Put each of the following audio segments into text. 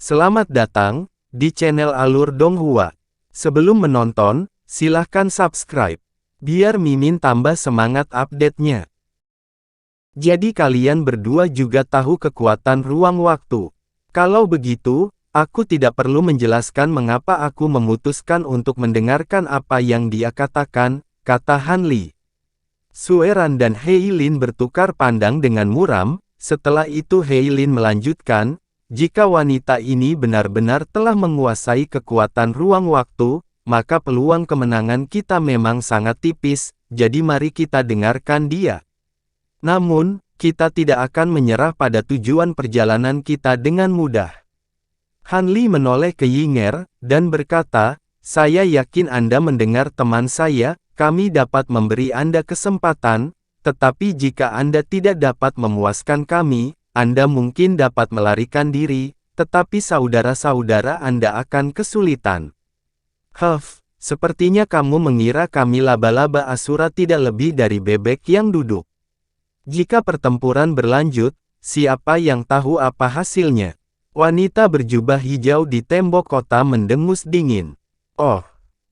Selamat datang di channel Alur Donghua. Sebelum menonton, silahkan subscribe, biar Mimin tambah semangat update-nya. Jadi kalian berdua juga tahu kekuatan ruang waktu. Kalau begitu, aku tidak perlu menjelaskan mengapa aku memutuskan untuk mendengarkan apa yang dia katakan, kata Han Li. Sueran dan Heilin bertukar pandang dengan muram. Setelah itu Heilin melanjutkan, jika wanita ini benar-benar telah menguasai kekuatan ruang waktu, maka peluang kemenangan kita memang sangat tipis, jadi mari kita dengarkan dia. Namun, kita tidak akan menyerah pada tujuan perjalanan kita dengan mudah. Han Li menoleh ke Yinger, dan berkata, saya yakin Anda mendengar teman saya, kami dapat memberi Anda kesempatan, tetapi jika Anda tidak dapat memuaskan kami, Anda mungkin dapat melarikan diri, tetapi saudara-saudara Anda akan kesulitan. Sepertinya kamu mengira kami laba-laba Asura tidak lebih dari bebek yang duduk. Jika pertempuran berlanjut, siapa yang tahu apa hasilnya? Wanita berjubah hijau di tembok kota mendengus dingin. Oh,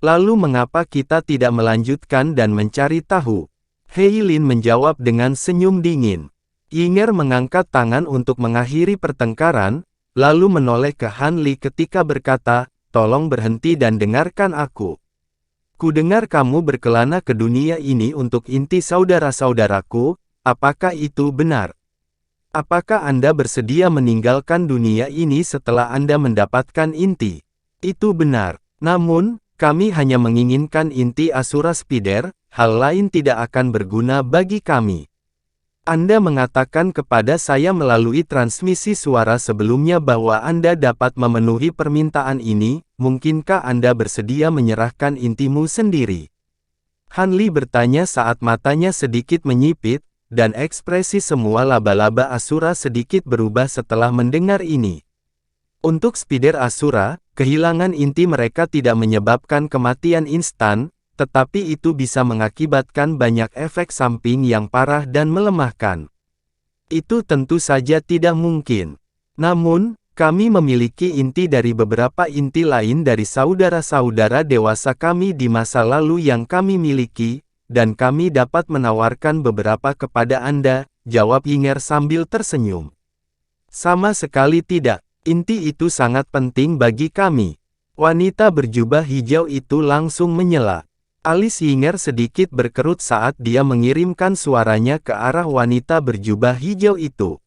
lalu mengapa kita tidak melanjutkan dan mencari tahu? Heilin menjawab dengan senyum dingin. Yinger mengangkat tangan untuk mengakhiri pertengkaran, lalu menoleh ke Han Li ketika berkata, tolong berhenti dan dengarkan aku. Kudengar kamu berkelana ke dunia ini untuk inti saudara-saudaraku, apakah itu benar? Apakah Anda bersedia meninggalkan dunia ini setelah Anda mendapatkan inti? Itu benar. Namun, kami hanya menginginkan inti Asura Spider, hal lain tidak akan berguna bagi kami. Anda mengatakan kepada saya melalui transmisi suara sebelumnya bahwa Anda dapat memenuhi permintaan ini, mungkinkah Anda bersedia menyerahkan intimu sendiri? Han Li bertanya saat matanya sedikit menyipit, dan ekspresi semua laba-laba Asura sedikit berubah setelah mendengar ini. Untuk Spider Asura, kehilangan inti mereka tidak menyebabkan kematian instan, tetapi itu bisa mengakibatkan banyak efek samping yang parah dan melemahkan. Itu tentu saja tidak mungkin. Namun, kami memiliki inti dari beberapa inti lain dari saudara-saudara dewasa kami di masa lalu yang kami miliki, dan kami dapat menawarkan beberapa kepada Anda, jawab Yinger sambil tersenyum. Sama sekali tidak. Inti itu sangat penting bagi kami. Wanita berjubah hijau itu langsung menyela. Alis Yinger sedikit berkerut saat dia mengirimkan suaranya ke arah wanita berjubah hijau itu.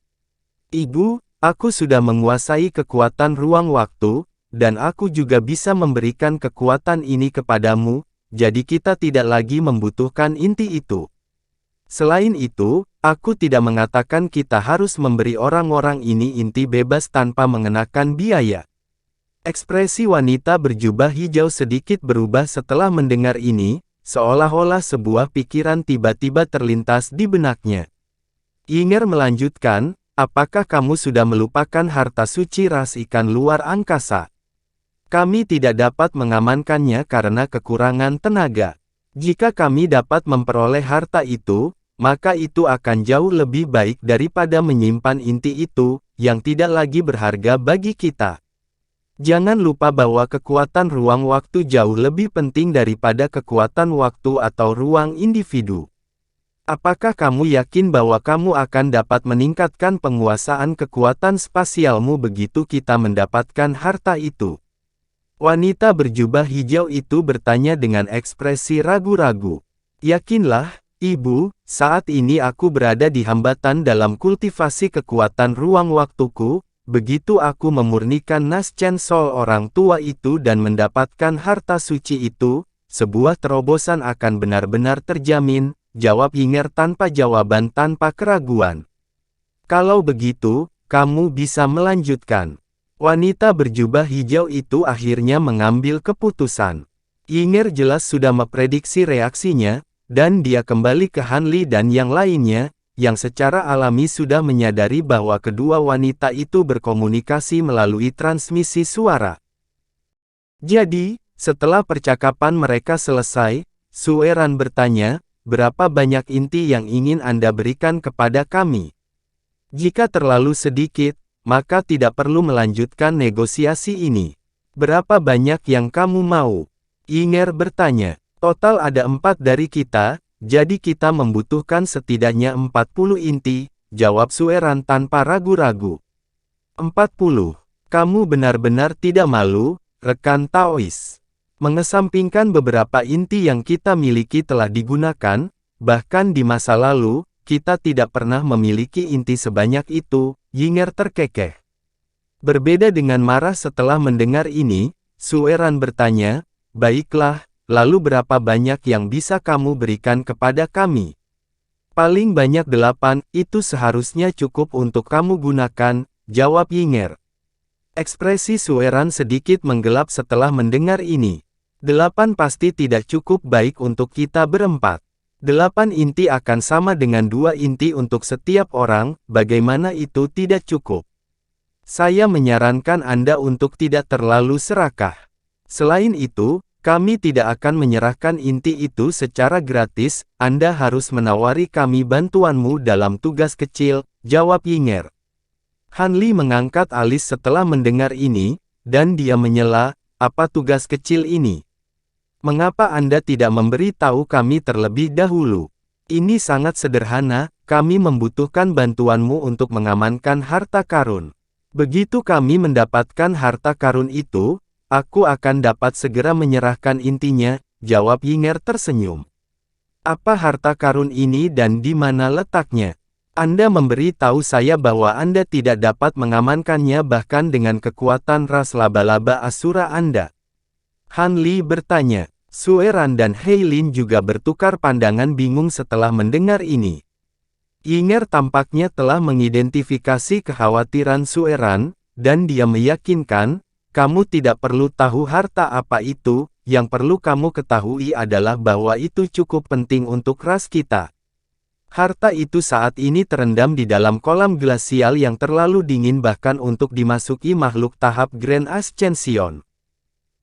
Ibu, aku sudah menguasai kekuatan ruang waktu, dan aku juga bisa memberikan kekuatan ini kepadamu, jadi kita tidak lagi membutuhkan inti itu. Selain itu, aku tidak mengatakan kita harus memberi orang-orang ini inti bebas tanpa mengenakan biaya. Ekspresi wanita berjubah hijau sedikit berubah setelah mendengar ini, seolah-olah sebuah pikiran tiba-tiba terlintas di benaknya. Yinger melanjutkan, apakah kamu sudah melupakan harta suci ras ikan luar angkasa? Kami tidak dapat mengamankannya karena kekurangan tenaga. Jika kami dapat memperoleh harta itu, maka itu akan jauh lebih baik daripada menyimpan inti itu, yang tidak lagi berharga bagi kita. Jangan lupa bahwa kekuatan ruang waktu jauh lebih penting daripada kekuatan waktu atau ruang individu. Apakah kamu yakin bahwa kamu akan dapat meningkatkan penguasaan kekuatan spasialmu begitu kita mendapatkan harta itu? Wanita berjubah hijau itu bertanya dengan ekspresi ragu-ragu. Yakinlah, Ibu, saat ini aku berada di hambatan dalam kultivasi kekuatan ruang waktuku, begitu aku memurnikan Nas Chen Sol orang tua itu dan mendapatkan harta suci itu, sebuah terobosan akan benar-benar terjamin, jawab Yinger tanpa jawaban tanpa keraguan. Kalau begitu, kamu bisa melanjutkan. Wanita berjubah hijau itu akhirnya mengambil keputusan. Yinger jelas sudah memprediksi reaksinya, dan dia kembali ke Han Li dan yang lainnya, yang secara alami sudah menyadari bahwa kedua wanita itu berkomunikasi melalui transmisi suara. Jadi, setelah percakapan mereka selesai, Sueran bertanya, berapa banyak inti yang ingin Anda berikan kepada kami? Jika terlalu sedikit, maka tidak perlu melanjutkan negosiasi ini. Berapa banyak yang kamu mau? Inger bertanya. Total ada 4 dari kita, jadi kita membutuhkan setidaknya 40 inti, jawab Sueran tanpa ragu-ragu. 40. Kamu benar-benar tidak malu, rekan Taois. Mengesampingkan beberapa inti yang kita miliki telah digunakan, bahkan di masa lalu, kita tidak pernah memiliki inti sebanyak itu, Yinger terkekeh. Berbeda dengan marah setelah mendengar ini, Sueran bertanya, baiklah, lalu berapa banyak yang bisa kamu berikan kepada kami? Paling banyak 8, itu seharusnya cukup untuk kamu gunakan, jawab Yinger. Ekspresi Sueran sedikit menggelap setelah mendengar ini. 8 pasti tidak cukup baik untuk kita berempat. 8 inti akan sama dengan 2 inti untuk setiap orang, bagaimana itu tidak cukup? Saya menyarankan Anda untuk tidak terlalu serakah. Selain itu, kami tidak akan menyerahkan inti itu secara gratis, Anda harus menawari kami bantuanmu dalam tugas kecil, jawab Yinger. Han Li mengangkat alis setelah mendengar ini, dan dia menyela, apa tugas kecil ini? Mengapa Anda tidak memberi tahu kami terlebih dahulu? Ini sangat sederhana, kami membutuhkan bantuanmu untuk mengamankan harta karun. Begitu kami mendapatkan harta karun itu, aku akan dapat segera menyerahkan intinya, jawab Yinger tersenyum. Apa harta karun ini dan di mana letaknya? Anda memberi tahu saya bahwa Anda tidak dapat mengamankannya bahkan dengan kekuatan ras laba-laba Asura Anda. Han Li bertanya. Sueran dan Heilin juga bertukar pandangan bingung setelah mendengar ini. Yinger tampaknya telah mengidentifikasi kekhawatiran Sueran, dan dia meyakinkan, kamu tidak perlu tahu harta apa itu, yang perlu kamu ketahui adalah bahwa itu cukup penting untuk ras kita. Harta itu saat ini terendam di dalam kolam glasial yang terlalu dingin bahkan untuk dimasuki makhluk tahap Grand Ascension.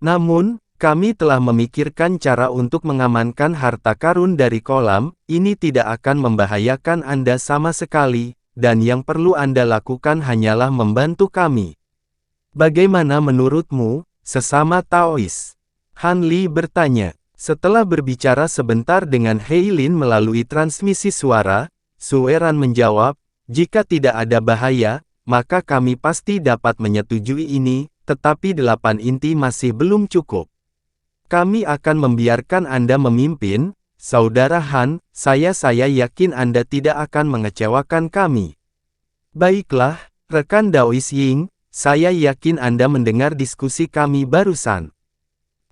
Namun, kami telah memikirkan cara untuk mengamankan harta karun dari kolam, ini tidak akan membahayakan Anda sama sekali, dan yang perlu Anda lakukan hanyalah membantu kami. Bagaimana menurutmu, sesama Taois? Han Li bertanya. Setelah berbicara sebentar dengan Heilin melalui transmisi suara, Sueran menjawab, jika tidak ada bahaya, maka kami pasti dapat menyetujui ini, tetapi 8 inti masih belum cukup. Kami akan membiarkan Anda memimpin, Saudara Han, saya yakin Anda tidak akan mengecewakan kami. Baiklah, rekan Daois Ying, saya yakin Anda mendengar diskusi kami barusan.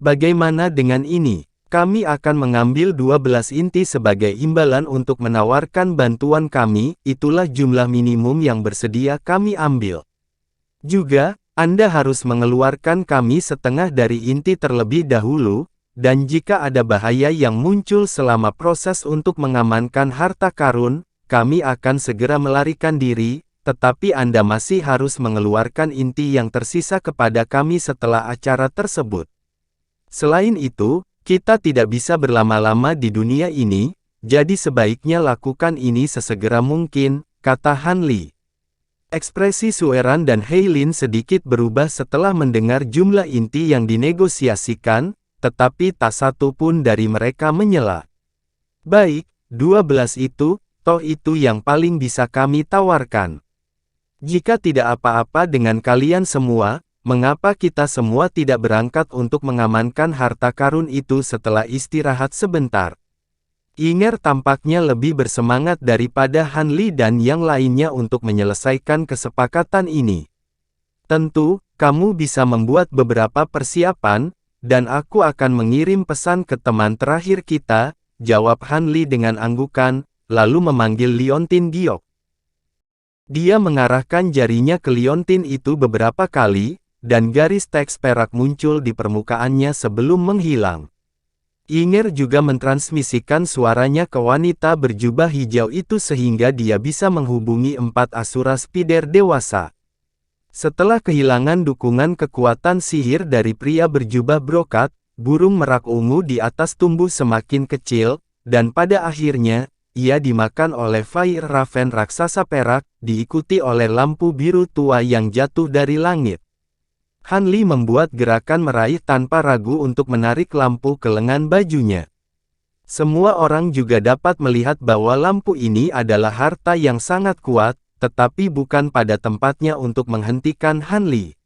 Bagaimana dengan ini? Kami akan mengambil 12 inti sebagai imbalan untuk menawarkan bantuan kami, itulah jumlah minimum yang bersedia kami ambil. Juga, Anda harus mengeluarkan kami setengah dari inti terlebih dahulu, dan jika ada bahaya yang muncul selama proses untuk mengamankan harta karun, kami akan segera melarikan diri, tetapi Anda masih harus mengeluarkan inti yang tersisa kepada kami setelah acara tersebut. Selain itu, kita tidak bisa berlama-lama di dunia ini, jadi sebaiknya lakukan ini sesegera mungkin, kata Han Li. Ekspresi Sueran dan Heilin sedikit berubah setelah mendengar jumlah inti yang dinegosiasikan, tetapi tak satu pun dari mereka menyela. Baik, 12 itu, toh itu yang paling bisa kami tawarkan. Jika tidak apa-apa dengan kalian semua, mengapa kita semua tidak berangkat untuk mengamankan harta karun itu setelah istirahat sebentar? Yinger tampaknya lebih bersemangat daripada Han Li dan yang lainnya untuk menyelesaikan kesepakatan ini. Tentu, kamu bisa membuat beberapa persiapan, dan aku akan mengirim pesan ke teman terakhir kita, jawab Han Li dengan anggukan, lalu memanggil Liontin Giok. Dia mengarahkan jarinya ke Liontin itu beberapa kali, dan garis teks perak muncul di permukaannya sebelum menghilang. Yinger juga mentransmisikan suaranya ke wanita berjubah hijau itu sehingga dia bisa menghubungi 4 Asura Spider dewasa. Setelah kehilangan dukungan kekuatan sihir dari pria berjubah brokat, burung merak ungu di atas tumbuh semakin kecil, dan pada akhirnya, ia dimakan oleh Fire Raven raksasa perak, diikuti oleh lampu biru tua yang jatuh dari langit. Han Li membuat gerakan meraih tanpa ragu untuk menarik lampu ke lengan bajunya. Semua orang juga dapat melihat bahwa lampu ini adalah harta yang sangat kuat, tetapi bukan pada tempatnya untuk menghentikan Han Li.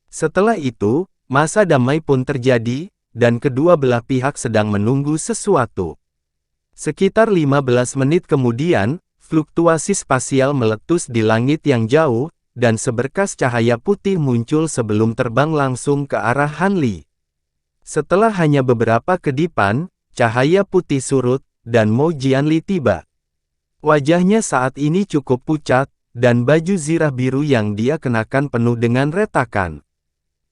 Setelah itu, masa damai pun terjadi, dan kedua belah pihak sedang menunggu sesuatu. Sekitar 15 menit kemudian, fluktuasi spasial meletus di langit yang jauh, dan seberkas cahaya putih muncul sebelum terbang langsung ke arah Han Li. Setelah hanya beberapa kedipan, cahaya putih surut, dan Mo Jianli tiba. Wajahnya saat ini cukup pucat, dan baju zirah biru yang dia kenakan penuh dengan retakan.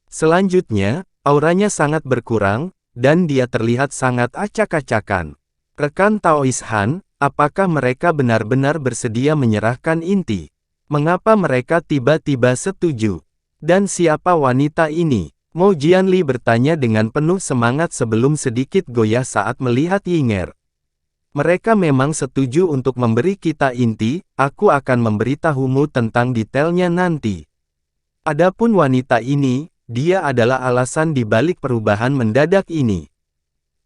Selanjutnya, auranya sangat berkurang, dan dia terlihat sangat acak-acakan. Rekan Taois Han, apakah mereka benar-benar bersedia menyerahkan inti? Mengapa mereka tiba-tiba setuju? Dan siapa wanita ini? Mo Jianli bertanya dengan penuh semangat sebelum sedikit goyah saat melihat Yinger. Mereka memang setuju untuk memberi kita inti, aku akan memberitahumu tentang detailnya nanti. Adapun wanita ini, dia adalah alasan di balik perubahan mendadak ini.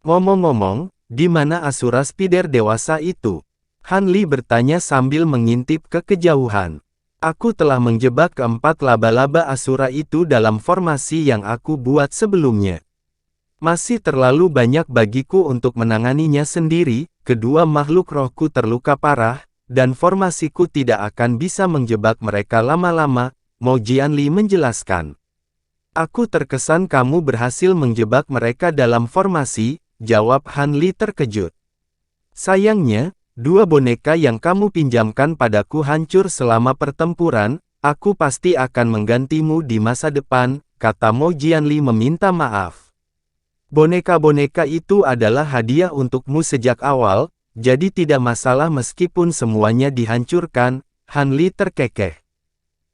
Ngomong-ngomong, di mana Asura Spider dewasa itu? Han Li bertanya sambil mengintip ke kejauhan. Aku telah menjebak keempat laba-laba Asura itu dalam formasi yang aku buat sebelumnya. Masih terlalu banyak bagiku untuk menanganinya sendiri, kedua makhluk rohku terluka parah, dan formasiku tidak akan bisa menjebak mereka lama-lama, Mo Jianli menjelaskan. Aku terkesan kamu berhasil menjebak mereka dalam formasi, jawab Han Li terkejut. Sayangnya, dua boneka yang kamu pinjamkan padaku hancur selama pertempuran, aku pasti akan menggantimu di masa depan, kata Mo Jianli meminta maaf. Boneka-boneka itu adalah hadiah untukmu sejak awal, jadi tidak masalah meskipun semuanya dihancurkan, Han Li terkekeh.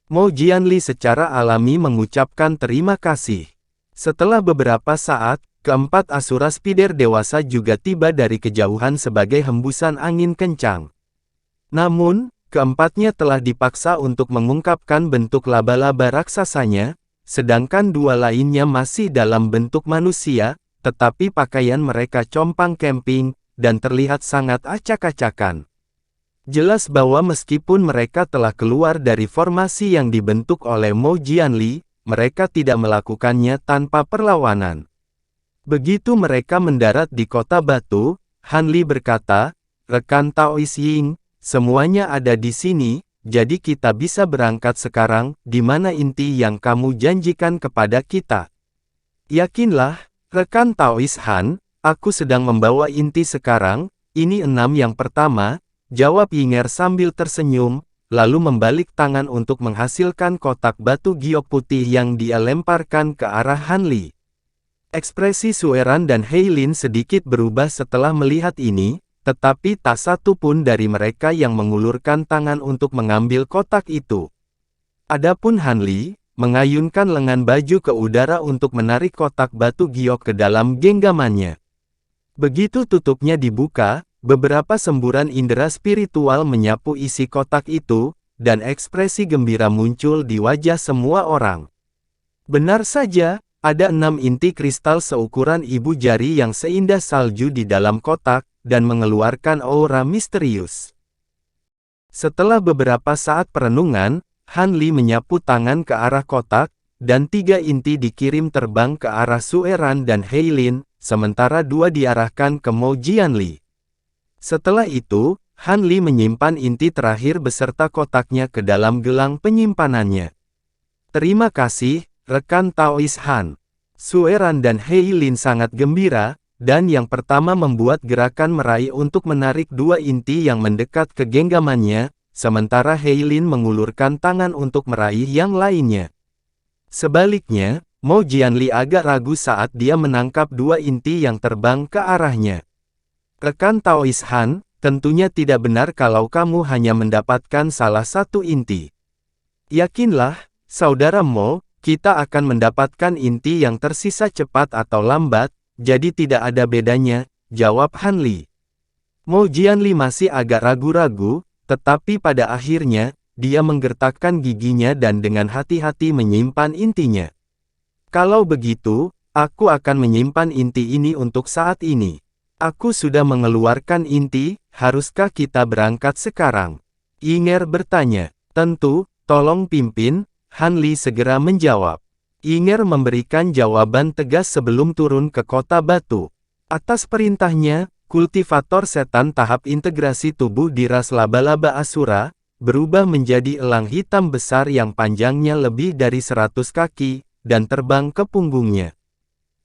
Mo Jianli secara alami mengucapkan terima kasih. Setelah beberapa saat, keempat Asura Spider dewasa juga tiba dari kejauhan sebagai hembusan angin kencang. Namun, keempatnya telah dipaksa untuk mengungkapkan bentuk laba-laba raksasanya, sedangkan dua lainnya masih dalam bentuk manusia, tetapi pakaian mereka compang camping, dan terlihat sangat acak-acakan. Jelas bahwa meskipun mereka telah keluar dari formasi yang dibentuk oleh Mo Jianli, mereka tidak melakukannya tanpa perlawanan. Begitu mereka mendarat di kota batu, Han Li berkata, rekan Taois Ying, semuanya ada di sini, jadi kita bisa berangkat sekarang, di mana inti yang kamu janjikan kepada kita. Yakinlah, rekan Taois Han, aku sedang membawa inti sekarang, ini 6 yang pertama, jawab Yinger sambil tersenyum, lalu membalik tangan untuk menghasilkan kotak batu giok putih yang dia lemparkan ke arah Han Li. Ekspresi Sueran dan Heilin sedikit berubah setelah melihat ini, tetapi tak satu pun dari mereka yang mengulurkan tangan untuk mengambil kotak itu. Adapun Han Li, mengayunkan lengan baju ke udara untuk menarik kotak batu giok ke dalam genggamannya. Begitu tutupnya dibuka, beberapa semburan indera spiritual menyapu isi kotak itu, dan ekspresi gembira muncul di wajah semua orang. Benar saja, ada 6 inti kristal seukuran ibu jari yang seindah salju di dalam kotak, dan mengeluarkan aura misterius. Setelah beberapa saat perenungan, Han Li menyapu tangan ke arah kotak, dan 3 inti dikirim terbang ke arah Sueran dan Heilin, sementara 2 diarahkan ke Mo Jianli. Setelah itu, Han Li menyimpan inti terakhir beserta kotaknya ke dalam gelang penyimpanannya. Terima kasih, rekan Taois Han. Sueran dan Heilin sangat gembira, dan yang pertama membuat gerakan meraih untuk menarik 2 inti yang mendekat ke genggamannya, sementara Heilin mengulurkan tangan untuk meraih yang lainnya. Sebaliknya, Mo Jianli agak ragu saat dia menangkap 2 inti yang terbang ke arahnya. Rekan Taois Han, tentunya tidak benar kalau kamu hanya mendapatkan salah satu inti. Yakinlah, saudara Mo, kita akan mendapatkan inti yang tersisa cepat atau lambat, jadi tidak ada bedanya, jawab Han Li. Mo Jianli masih agak ragu-ragu, tetapi pada akhirnya, dia menggertakkan giginya dan dengan hati-hati menyimpan intinya. Kalau begitu, aku akan menyimpan inti ini untuk saat ini. Aku sudah mengeluarkan inti, haruskah kita berangkat sekarang? Inger bertanya. Tentu, tolong pimpin, Han Li segera menjawab. Inger memberikan jawaban tegas sebelum turun ke kota batu. Atas perintahnya, kultivator setan tahap integrasi tubuh di ras laba-laba Asura, berubah menjadi elang hitam besar yang panjangnya lebih dari 100 kaki, dan terbang ke punggungnya.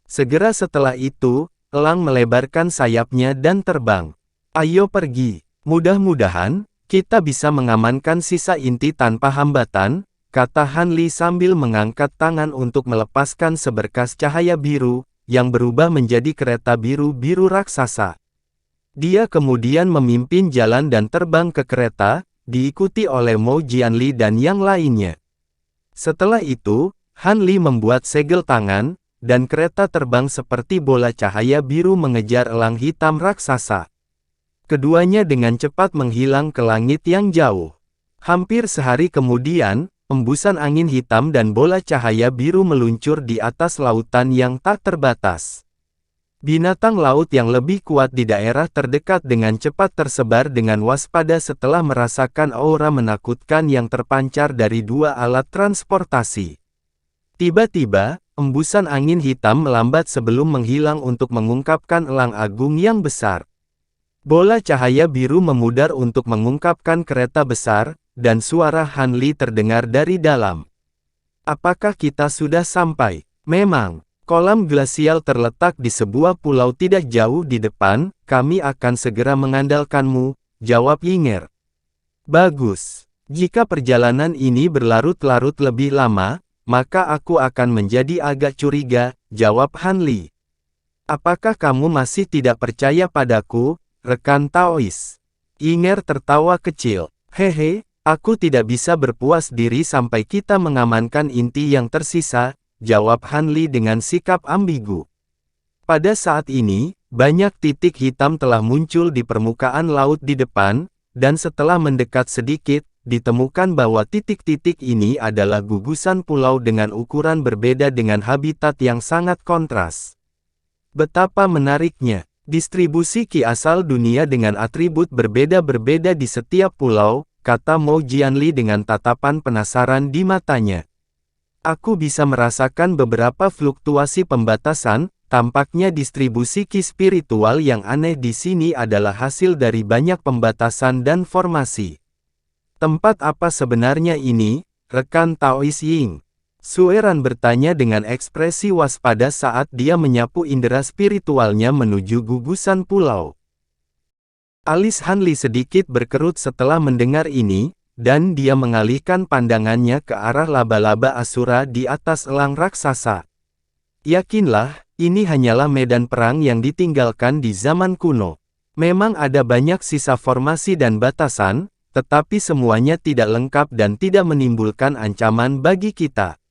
Segera setelah itu, elang melebarkan sayapnya dan terbang. Ayo pergi. Mudah-mudahan, kita bisa mengamankan sisa inti tanpa hambatan, kata Han Li sambil mengangkat tangan untuk melepaskan seberkas cahaya biru, yang berubah menjadi kereta biru-biru raksasa. Dia kemudian memimpin jalan dan terbang ke kereta, diikuti oleh Mo Jianli dan yang lainnya. Setelah itu, Han Li membuat segel tangan, dan kereta terbang seperti bola cahaya biru mengejar elang hitam raksasa. Keduanya dengan cepat menghilang ke langit yang jauh. Hampir sehari kemudian, embusan angin hitam dan bola cahaya biru meluncur di atas lautan yang tak terbatas. Binatang laut yang lebih kuat di daerah terdekat dengan cepat tersebar dengan waspada setelah merasakan aura menakutkan yang terpancar dari dua alat transportasi. Tiba-tiba, embusan angin hitam melambat sebelum menghilang untuk mengungkapkan elang agung yang besar. Bola cahaya biru memudar untuk mengungkapkan kereta besar, dan suara Han Li terdengar dari dalam. Apakah kita sudah sampai? Memang. Kolam glasial terletak di sebuah pulau tidak jauh di depan, kami akan segera mengandalkanmu, jawab Inger. Bagus. Jika perjalanan ini berlarut-larut lebih lama, maka aku akan menjadi agak curiga, jawab Han Li. Apakah kamu masih tidak percaya padaku, rekan Taois? Inger tertawa kecil. Hehe, aku tidak bisa berpuas diri sampai kita mengamankan inti yang tersisa, jawab Han Li dengan sikap ambigu. Pada saat ini, banyak titik hitam telah muncul di permukaan laut di depan, dan setelah mendekat sedikit, ditemukan bahwa titik-titik ini adalah gugusan pulau dengan ukuran berbeda dengan habitat yang sangat kontras. Betapa menariknya, distribusi ki asal dunia dengan atribut berbeda-berbeda di setiap pulau, kata Mo Jianli dengan tatapan penasaran di matanya. Aku bisa merasakan beberapa fluktuasi pembatasan, tampaknya distribusi ki spiritual yang aneh di sini adalah hasil dari banyak pembatasan dan formasi. Tempat apa sebenarnya ini, rekan Taois Ying? Sueran bertanya dengan ekspresi waspada saat dia menyapu indera spiritualnya menuju gugusan pulau. Alis Han Li sedikit berkerut setelah mendengar ini, dan dia mengalihkan pandangannya ke arah laba-laba Asura di atas elang raksasa. Yakinlah, ini hanyalah medan perang yang ditinggalkan di zaman kuno. Memang ada banyak sisa formasi dan batasan, tetapi semuanya tidak lengkap dan tidak menimbulkan ancaman bagi kita.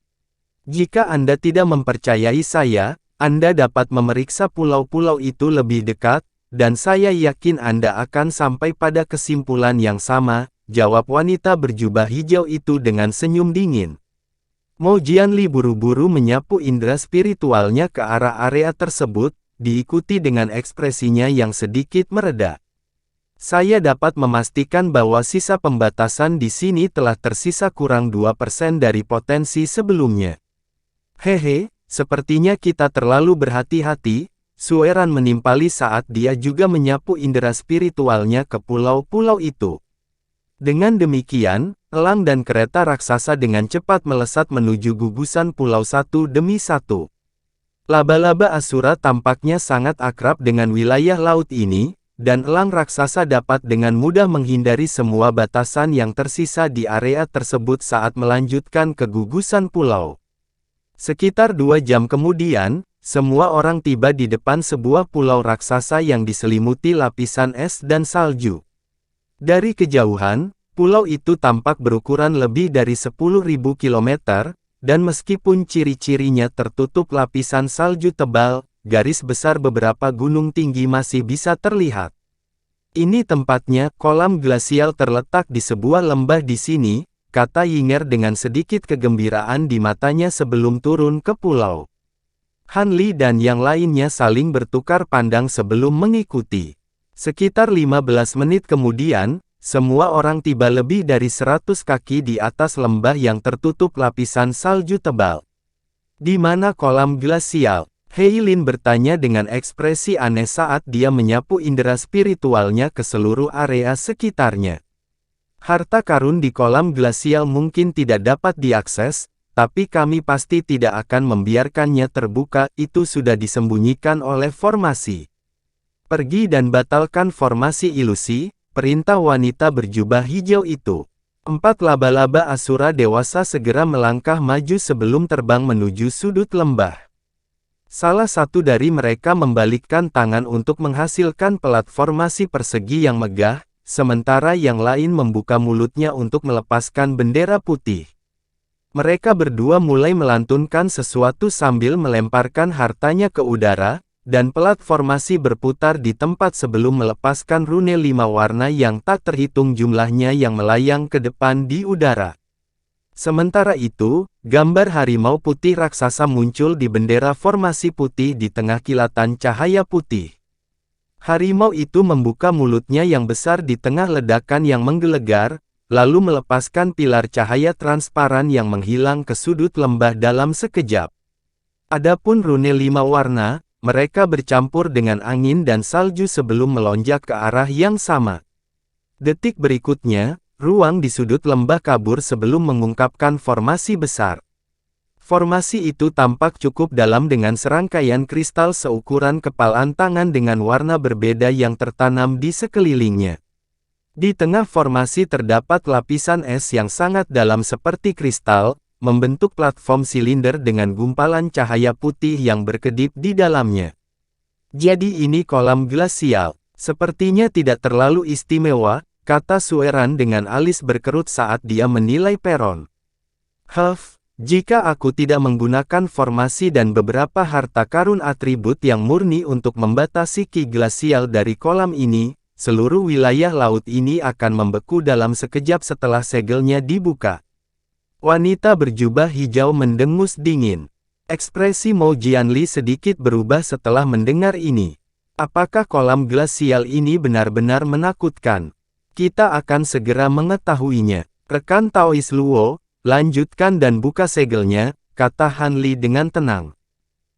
Jika Anda tidak mempercayai saya, Anda dapat memeriksa pulau-pulau itu lebih dekat, dan saya yakin Anda akan sampai pada kesimpulan yang sama, jawab wanita berjubah hijau itu dengan senyum dingin. Mo Jianli buru-buru menyapu indera spiritualnya ke arah area tersebut, diikuti dengan ekspresinya yang sedikit mereda. Saya dapat memastikan bahwa sisa pembatasan di sini telah tersisa kurang 2% dari potensi sebelumnya. Hehe, sepertinya kita terlalu berhati-hati, Sueran menimpali saat dia juga menyapu indera spiritualnya ke pulau-pulau itu. Dengan demikian, elang dan kereta raksasa dengan cepat melesat menuju gugusan pulau satu demi satu. Laba-laba Asura tampaknya sangat akrab dengan wilayah laut ini, dan elang raksasa dapat dengan mudah menghindari semua batasan yang tersisa di area tersebut saat melanjutkan ke gugusan pulau. Sekitar 2 jam kemudian, semua orang tiba di depan sebuah pulau raksasa yang diselimuti lapisan es dan salju. Dari kejauhan, pulau itu tampak berukuran lebih dari 10.000 km, dan meskipun ciri-cirinya tertutup lapisan salju tebal, garis besar beberapa gunung tinggi masih bisa terlihat. Ini tempatnya, kolam glasial terletak di sebuah lembah di sini, kata Yinger dengan sedikit kegembiraan di matanya sebelum turun ke pulau. Han Li dan yang lainnya saling bertukar pandang sebelum mengikuti. Sekitar 15 menit kemudian, semua orang tiba lebih dari 100 kaki di atas lembah yang tertutup lapisan salju tebal. Di mana kolam glasial? Heilin bertanya dengan ekspresi aneh saat dia menyapu indera spiritualnya ke seluruh area sekitarnya. Harta karun di kolam glasial mungkin tidak dapat diakses, tapi kami pasti tidak akan membiarkannya terbuka, itu sudah disembunyikan oleh formasi. Pergi dan batalkan formasi ilusi, perintah wanita berjubah hijau itu. 4 laba-laba asura dewasa segera melangkah maju sebelum terbang menuju sudut lembah. Salah satu dari mereka membalikkan tangan untuk menghasilkan platformasi persegi yang megah, sementara yang lain membuka mulutnya untuk melepaskan bendera putih. Mereka berdua mulai melantunkan sesuatu sambil melemparkan hartanya ke udara, dan platformasi berputar di tempat sebelum melepaskan rune 5 warna yang tak terhitung jumlahnya yang melayang ke depan di udara. Sementara itu, gambar harimau putih raksasa muncul di bendera formasi putih di tengah kilatan cahaya putih. Harimau itu membuka mulutnya yang besar di tengah ledakan yang menggelegar, lalu melepaskan pilar cahaya transparan yang menghilang ke sudut lembah dalam sekejap. Adapun rune 5 warna, mereka bercampur dengan angin dan salju sebelum melonjak ke arah yang sama. Detik berikutnya, ruang di sudut lembah kabur sebelum mengungkapkan formasi besar. Formasi itu tampak cukup dalam dengan serangkaian kristal seukuran kepalan tangan dengan warna berbeda yang tertanam di sekelilingnya. Di tengah formasi terdapat lapisan es yang sangat dalam seperti kristal, membentuk platform silinder dengan gumpalan cahaya putih yang berkedip di dalamnya. Jadi ini kolam glasial. Sepertinya tidak terlalu istimewa, kata Sueran dengan alis berkerut saat dia menilai peron. Jika aku tidak menggunakan formasi dan beberapa harta karun atribut yang murni untuk membatasi ki glasial dari kolam ini, seluruh wilayah laut ini akan membeku dalam sekejap setelah segelnya dibuka. Wanita berjubah hijau mendengus dingin. Ekspresi Mo Jianli sedikit berubah setelah mendengar ini. Apakah kolam glasial ini benar-benar menakutkan? Kita akan segera mengetahuinya. Rekan Taois Luo, lanjutkan dan buka segelnya, kata Han Li dengan tenang.